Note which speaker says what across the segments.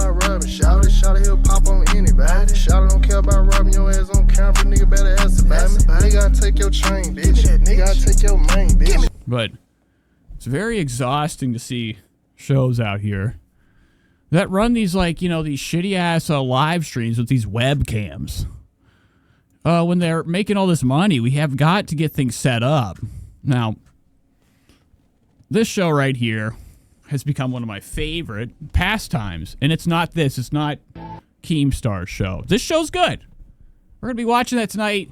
Speaker 1: about robbing. Shout it, he'll pop on anybody. Shout it, don't care about robbing your ass on camera. Nigga better ask about me. Nigga, I take your chain, bitch. Nigga, I take your main, bitch.
Speaker 2: But it's very exhausting to see shows out here that run these, like, you know, these shitty ass live streams with these webcams. When they're making all this money, we have got to get things set up. Now, this show right here has become one of my favorite pastimes. And it's not this. It's not Keemstar's show. This show's good. We're going to be watching that tonight.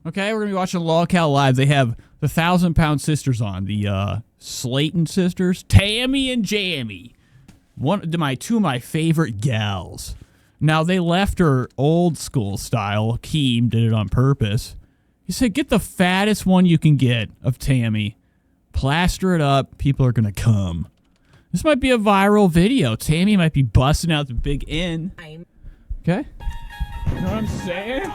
Speaker 2: Okay? We're going to be watching Lolcow Live. They have the 1,000-Pound Sisters on. The Slayton sisters. Tammy and Jammy. Two of my favorite gals. Now, they left her old school style. Keem did it on purpose. He said, get the fattest one you can get of Tammy. Plaster it up. People are going to come. This might be a viral video. Tammy might be busting out the big N. Okay? You know what I'm saying?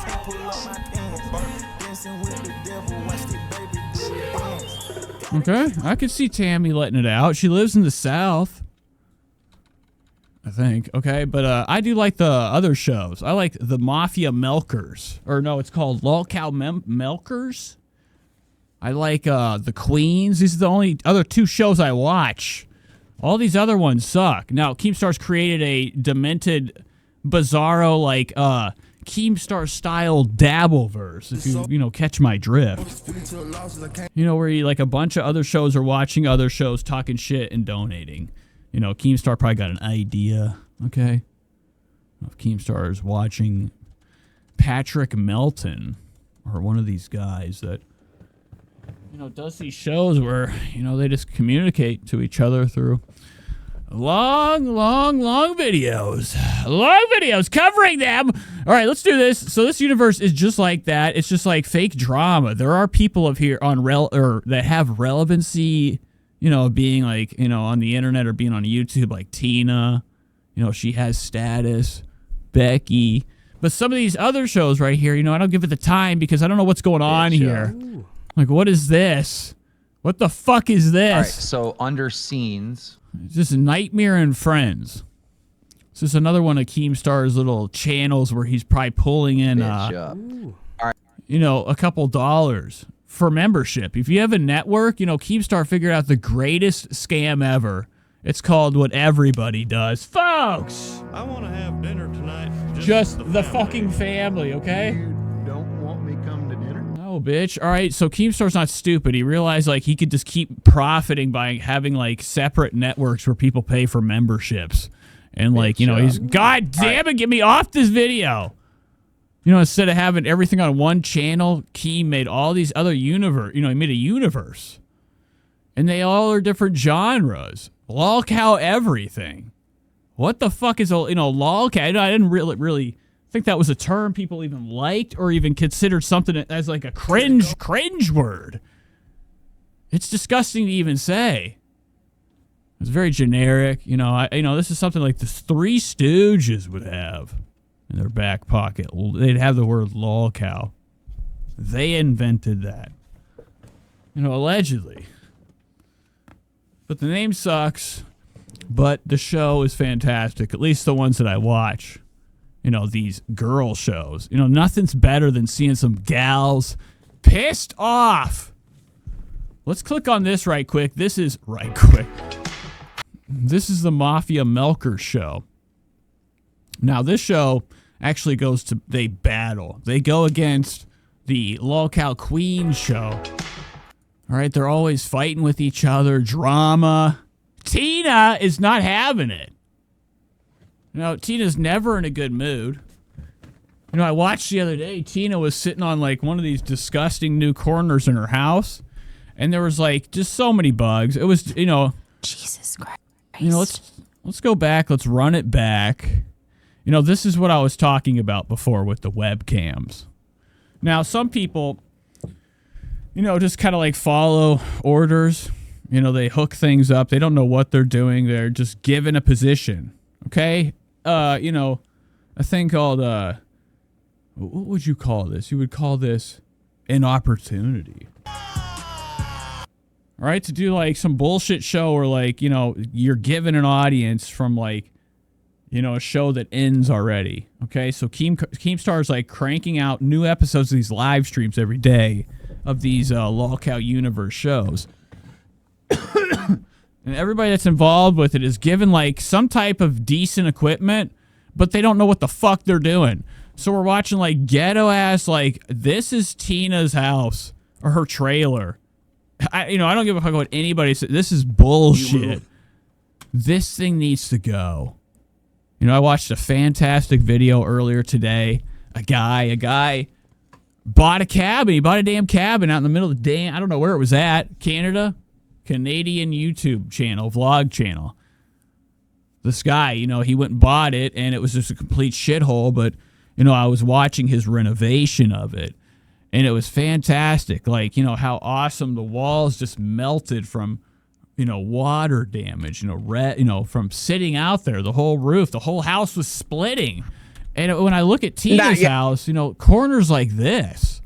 Speaker 2: Okay. I could see Tammy letting it out. She lives in the South, I think. Okay, but I do like the other shows. I like the Mafia Milkers. Or no, it's called Lolcow Milkers. I like the Queens. These are the only other two shows I watch. All these other ones suck. Now, Keemstar's created a demented, bizarro, like, Keemstar-style Dabbleverse, if you know, catch my drift. You know, where you, like, a bunch of other shows are watching other shows, talking shit, and donating. You know, Keemstar probably got an idea, okay? If Keemstar is watching Patrick Melton, or one of these guys that, you know, does these shows where, you know, they just communicate to each other through long videos. Long videos covering them. All right, let's do this. So this universe is just like that. It's just like fake drama. There are people of here on that have relevancy, you know, being like, you know, on the internet or being on YouTube, like Tina. You know, she has status. Becky. But some of these other shows right here, you know, I don't give it the time because I don't know what's going on here.
Speaker 3: Ooh.
Speaker 2: Like, what is this? What the fuck is this?
Speaker 3: All right, so under scenes.
Speaker 2: It's just Nightmare and Friends. This is another one of Keemstar's little channels where he's probably pulling in, you know, a couple dollars for membership. If you have a network, you know, Keemstar figured out the greatest scam ever. It's called What Everybody Does. Folks!
Speaker 4: I want to have dinner tonight.
Speaker 2: Just the fucking family, okay?
Speaker 1: You don't want me coming to dinner?
Speaker 2: No, bitch. All right, so Keemstar's not stupid. He realized, like, he could just keep profiting by having, like, separate networks where people pay for memberships. And, like, you know, he's, God damn it, get me off this video. You know, instead of having everything on one channel, Keem made all these other universe. You know, he made a universe. And they all are different genres. Lolcow everything. What the fuck is, you know, Lolcow? I didn't really think that was a term people even liked or even considered something as like a cringe word. It's disgusting to even say. It's very generic. You know, this is something like the Three Stooges would have in their back pocket. They'd have the word Lolcow. They invented that. You know, allegedly. But the name sucks, but the show is fantastic, at least the ones that I watch. You know, these girl shows. You know, nothing's better than seeing some gals pissed off. Let's click on this right quick. This is the Mafia Milker show. Now, this show actually they battle. They go against the Lolcow Queen show. All right, they're always fighting with each other. Drama. Tina is not having it. You know, Tina's never in a good mood. You know, I watched the other day, Tina was sitting on, like, one of these disgusting new corners in her house, and there was, like, just so many bugs. It was, you know...
Speaker 5: Jesus Christ.
Speaker 2: You know, let's go back. Let's run it back. You know, this is what I was talking about before with the webcams. Now, some people... You know, just kind of like follow orders. You know, they hook things up. They don't know what they're doing. They're just given a position. Okay? You know, a thing called, what would you call this? You would call this an opportunity. All right? To do like some bullshit show where like, you know, you're given an audience from like you know, a show that ends already. Okay, so Keemstar is like cranking out new episodes of these live streams every day of these Lolcow universe shows. And everybody that's involved with it is given like some type of decent equipment, but they don't know what the fuck they're doing. So we're watching like ghetto ass, like, this is Tina's house or her trailer. I don't give a fuck what anybody says. This is bullshit. This thing needs to go. You know, I watched a fantastic video earlier today. A guy bought a cabin. He bought a damn cabin out in the middle of the damn, I don't know where it was at. Canadian YouTube channel, vlog channel. This guy, you know, he went and bought it, and it was just a complete shithole, but, you know, I was watching his renovation of it, and it was fantastic. Like, you know, how awesome the walls just melted from, you know, water damage, from sitting out there, the whole roof, the whole house was splitting. And when I look at Tina's house, you know, corners like this,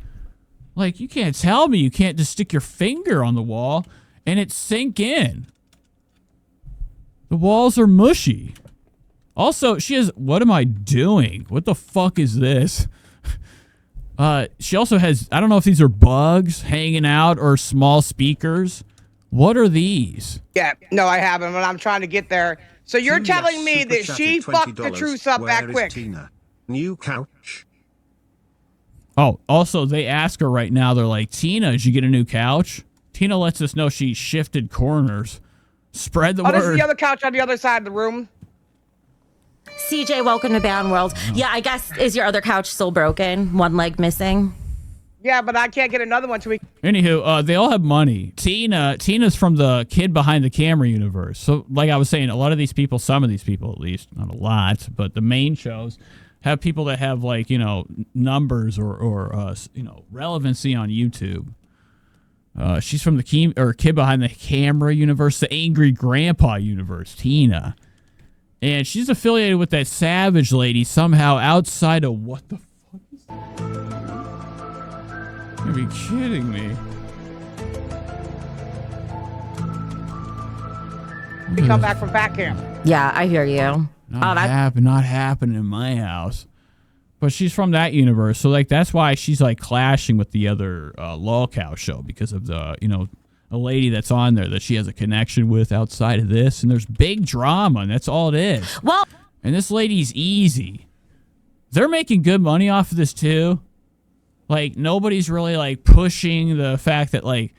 Speaker 2: like, you can't tell me you can't just stick your finger on the wall and it sink in. The walls are mushy. Also, she has, what am I doing? What the fuck is this? She also has, I don't know if these are bugs hanging out or small speakers. What are these?
Speaker 5: Yeah, no, I haven't, but I'm trying to get there. So you're telling me that she fucked the truce up that quick?
Speaker 6: Tina? New couch.
Speaker 2: Oh, also, they ask her right now, they're like, Tina, did you get a new couch? Tina lets us know she shifted corners. Spread the word.
Speaker 5: This is the other couch on the other side of the room.
Speaker 7: CJ, welcome to Bound World. Yeah, I guess, is your other couch still broken? One leg missing?
Speaker 5: Yeah, but I can't get another one till we...
Speaker 2: Anywho, they all have money. Tina's from the Kid Behind the Camera universe. So, like I was saying, a lot of these people, some of these people at least, not a lot, but the main shows have people that have, like, you know, numbers or you know, relevancy on YouTube. She's from the Kid Behind the Camera universe, the Angry Grandpa universe, Tina. And she's affiliated with that Savage lady somehow outside of, what the fuck is that? You're be kidding me.
Speaker 5: We come back from back camp.
Speaker 7: Yeah, I hear you.
Speaker 2: Not happening in my house. But she's from that universe, so like that's why she's like clashing with the other Lolcow show, because of the, you know, a lady that's on there that she has a connection with outside of this, and there's big drama, and that's all it is.
Speaker 7: Well,
Speaker 2: and this lady's easy. They're making good money off of this too. Like, nobody's really like pushing the fact that like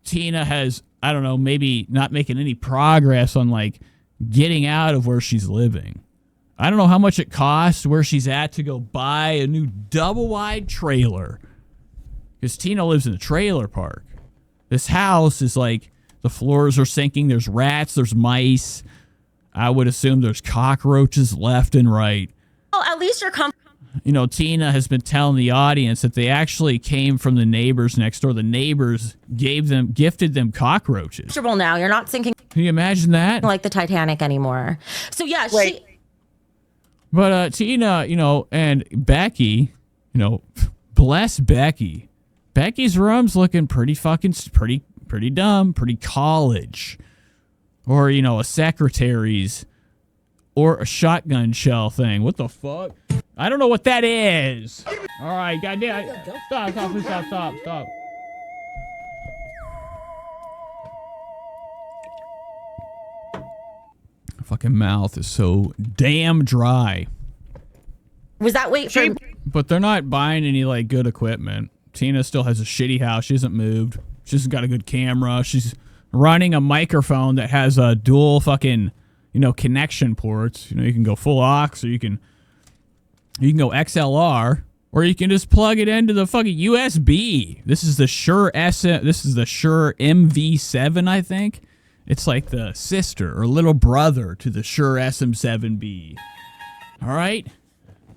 Speaker 2: Tina has, I don't know, maybe not making any progress on like getting out of where she's living. I don't know how much it costs where she's at to go buy a new double-wide trailer. Because Tina lives in a trailer park. This house is like, the floors are sinking. There's rats. There's mice. I would assume there's cockroaches left and right.
Speaker 7: well, at least you're
Speaker 2: You know, Tina has been telling the audience that they actually came from the neighbors next door. The neighbors gifted them cockroaches.
Speaker 7: comfortable now. You're not sinking
Speaker 2: Can you imagine that?
Speaker 7: like the Titanic anymore. So yeah,
Speaker 5: Wait.
Speaker 2: But Tina, you know, and Becky, you know, bless Becky. Becky's room's looking pretty dumb, pretty college. Or, you know, a secretary's or a shotgun shell thing. What the fuck? I don't know what that is. All right, goddamn. Stop. Fucking mouth is so damn dry.
Speaker 7: Was that wait for...
Speaker 2: But they're not buying any like good equipment. Tina still has a shitty house. She hasn't moved. She's got a good camera. She's running a microphone that has a dual fucking, you know, connection ports. You know, you can go full aux, or you can go XLR, or you can just plug it into the fucking USB. This is the Shure MV7, I think. It's like the sister or little brother to the Shure SM7B. All right?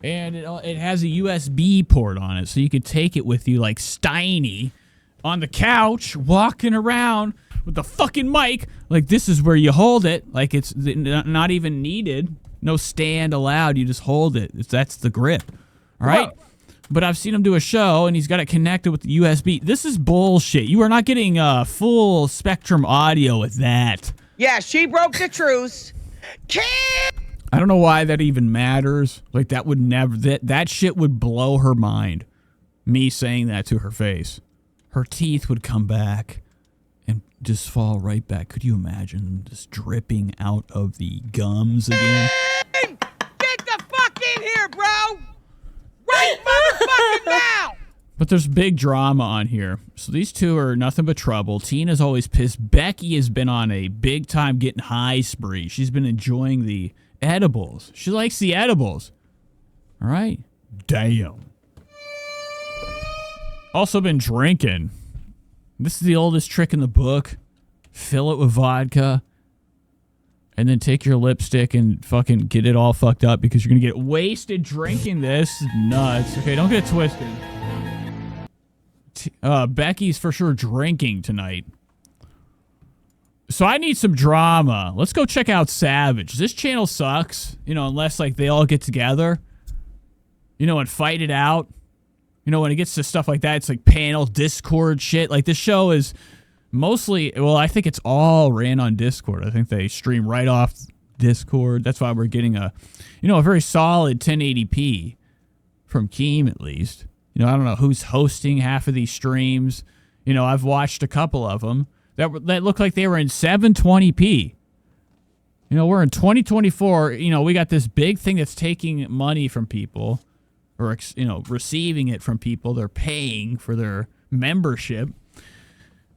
Speaker 2: And it has a USB port on it, so you could take it with you like Steiny on the couch, walking around with the fucking mic. Like, this is where you hold it. Like, it's not even needed. No stand allowed. You just hold it. That's the grip. All right? Whoa. But I've seen him do a show, and he's got it connected with the USB. This is bullshit. You are not getting full spectrum audio with that.
Speaker 5: Yeah, she broke the truce.
Speaker 2: I don't know why that even matters. Like, that would never, that shit would blow her mind. Me saying that to her face. Her teeth would come back and just fall right back. Could you imagine them just dripping out of the gums again?
Speaker 5: Get the fuck in here, bro! Right motherfucking now!
Speaker 2: But there's big drama on here. So these two are nothing but trouble. Tina's always pissed. Becky has been on a big time getting high spree. She's been enjoying the edibles. She likes the edibles. All right? Damn. Also been drinking. This is the oldest trick in the book. Fill it with vodka. And then take your lipstick and fucking get it all fucked up because you're going to get wasted drinking this. Nuts. Okay, don't get it twisted. Becky's for sure drinking tonight. So I need some drama. Let's go check out Savage. This channel sucks, you know, unless like they all get together, you know, and fight it out. You know, when it gets to stuff like that, it's like panel Discord shit. Like this show is mostly, well, I think it's all ran on Discord. I think they stream right off Discord. That's why we're getting a, you know, a very solid 1080p from Keem at least. You know, I don't know who's hosting half of these streams. You know, I've watched a couple of them that look like they were in 720p. You know, we're in 2024. You know, we got this big thing that's taking money from people or, you know, receiving it from people. They're paying for their membership.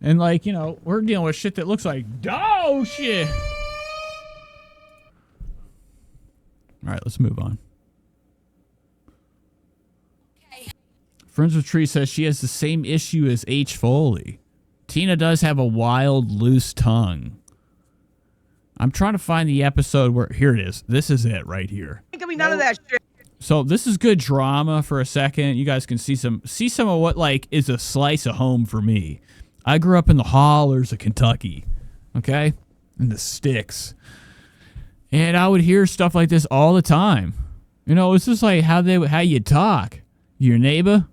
Speaker 2: And, like, you know, we're dealing with shit that looks like dog shit. All right, let's move on. Friends with Tree says she has the same issue as H. Foley. Tina does have a wild, loose tongue. I'm trying to find the episode where... Here it is. This is it right here.
Speaker 5: Ain't gonna be none of that shit.
Speaker 2: So this is good drama for a second. You guys can see some of what, like, is a slice of home for me. I grew up in the hollers of Kentucky. Okay? In the sticks. And I would hear stuff like this all the time. You know, it's just like how you talk. Your neighbor...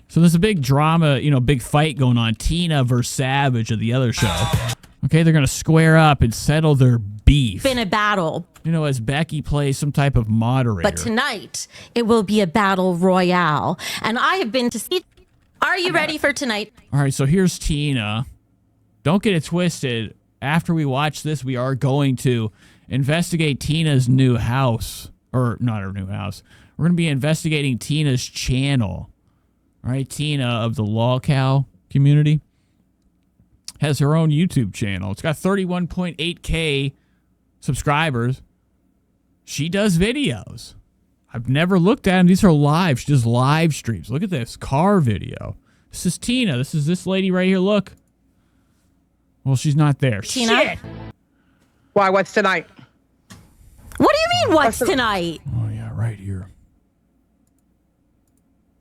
Speaker 2: So there's a big drama, you know, big fight going on. Tina versus Savage of the other show. Okay, they're going to square up and settle their beef.
Speaker 7: Been a battle.
Speaker 2: You know, as Becky plays some type of moderator.
Speaker 7: But tonight, it will be a battle royale. And I have been to see... Are you ready for tonight?
Speaker 2: All right, so here's Tina. Don't get it twisted. After we watch this, we are going to investigate Tina's new house. Or, not her new house. We're going to be investigating Tina's channel. All right, Tina of the Lolcow community has her own YouTube channel. It's got 31.8K subscribers. She does videos. I've never looked at them. These are live. She does live streams. Look at this car video. This is Tina. This is this lady right here. Look. Well, she's not there.
Speaker 7: Tina?
Speaker 2: Shit.
Speaker 5: Why? What's tonight?
Speaker 7: What do you mean, what's tonight?
Speaker 2: Oh, yeah, right here.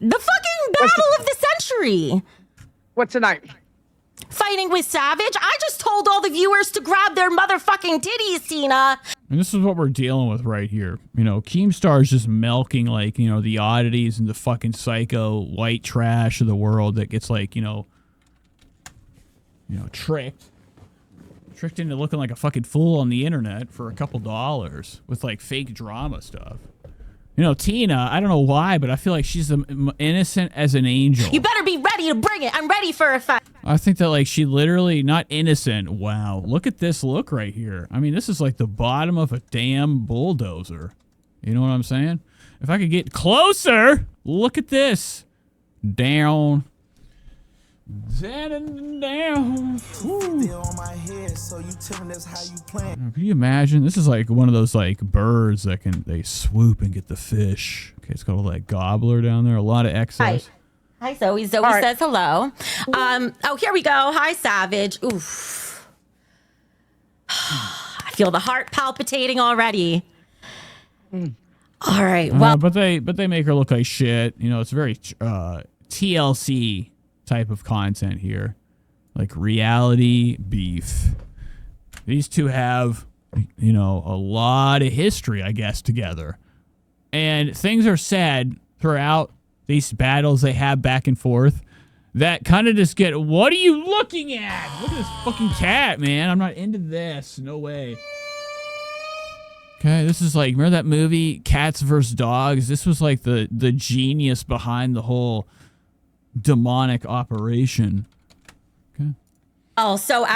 Speaker 7: The fucking battle of the century.
Speaker 5: What's tonight?
Speaker 7: Fighting with Savage? I just told all the viewers to grab their motherfucking titties, Tina.
Speaker 2: And this is what we're dealing with right here. You know, Keemstar is just milking, like, you know, the oddities and the fucking psycho white trash of the world that gets, like, you know, tricked into looking like a fucking fool on the internet for a couple dollars with, like, fake drama stuff. You know, Tina, I don't know why, but I feel like she's innocent as an angel.
Speaker 7: You better be ready to bring it. I'm ready for a fight.
Speaker 2: I think that, like, she literally, not innocent. Wow. Look at this look right here. I mean, this is like the bottom of a damn bulldozer. You know what I'm saying? If I could get closer, look at this. Down. Down and down. Can you imagine? This is like one of those like birds that they swoop and get the fish. Okay, it's got all that gobbler down there. A lot of excess.
Speaker 7: Hi, Zoe. Zoe says hello. Oh, here we go. Hi, Savage. Oof. I feel the heart palpitating already. All right. Well,
Speaker 2: but they make her look like shit. You know, it's very TLC type of content here, like reality beef. These two have, you know, a lot of history, I guess, together, and things are said throughout these battles they have back and forth that kind of just get, what are you looking at? Look at this fucking cat, man. I'm not into this. No way. Okay, this is like, remember that movie Cats vs. Dogs? This was like the genius behind the whole demonic operation. Okay.
Speaker 7: Oh, so as